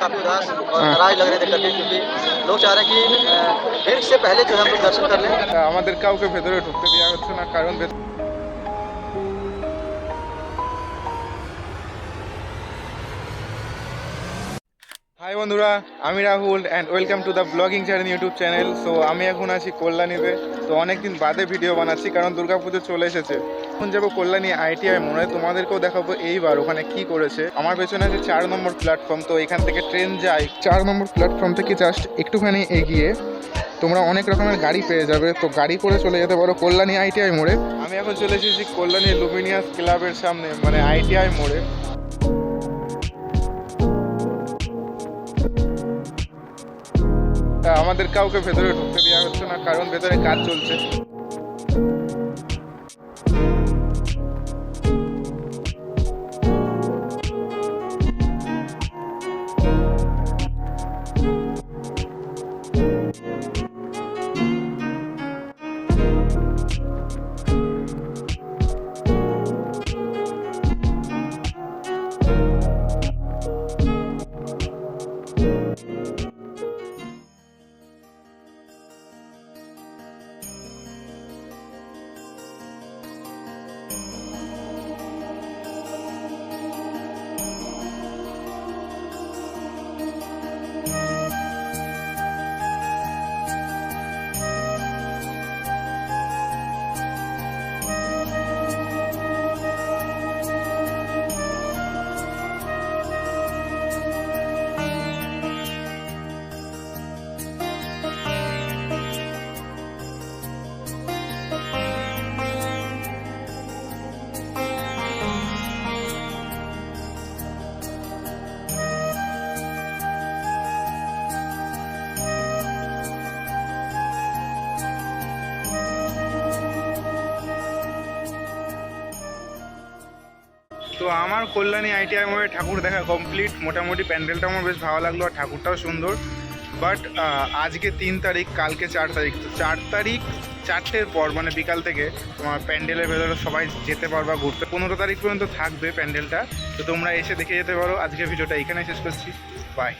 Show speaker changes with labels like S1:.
S1: काफी उदास और नाराज लग रहे थे करके, क्योंकि लोग चाह रहे हैं कि भीड़ से पहले जो है हम लोग दर्शन कर लें।
S2: আমাদের কাউকে ভেতরে ঢুকতে দেওয়া হচ্ছে না, কারণ হাই বন্ধুরা, আমি Rahul and welcome to the blogging journey YouTube channel. So আমি এখন আছি কল্যাণীতে। তো অনেকদিন বাদে ভিডিও বানাচ্ছি, কারণ দুর্গাপুজো চলে এসেছে। এখন যাবো কল্যাণী ITI মোড়ে, তোমাদেরকেও দেখাবো এইবার ওখানে কি করেছে। আমার পেছনে আছে 4 নম্বর প্ল্যাটফর্ম। তো এখান থেকে ট্রেন যায় 4 নম্বর প্ল্যাটফর্ম থেকে জাস্ট একটুখানি এগিয়ে তোমরা অনেক রকমের গাড়ি পেয়ে যাবে। তো গাড়ি করে চলে যেতে পারো কল্যাণী ITI মোড়ে। আমি এখন চলে এসেছি কল্যাণী লুমিনিয়াস ক্লাবের সামনে, মানে ITI মোড়ে। আমাদের কাউকে ভেতরে ঢুকতে দেওয়া হচ্ছে না, কারণ ভেতরে কাজ চলছে। তো আমার কল্যাণী ITI মোড়ে ঠাকুর দেখা কমপ্লিট। মোটামুটি প্যান্ডেলটা আমার বেশ ভালো লাগলো, আর ঠাকুরটাও সুন্দর। বাট আজকে 3 তারিখ, কালকে 4 তারিখ। তো 4 তারিখ 4টের পর মানে বিকাল থেকে তোমার প্যান্ডেলের ভেতরে সবাই যেতে পারবা ঘুরতে। 15 তারিখ পর্যন্ত থাকবে প্যান্ডেলটা। তো তোমরা এসে দেখে যেতে পারো। আজকের ভিডিওটা এখানে শেষ করছি। বাই।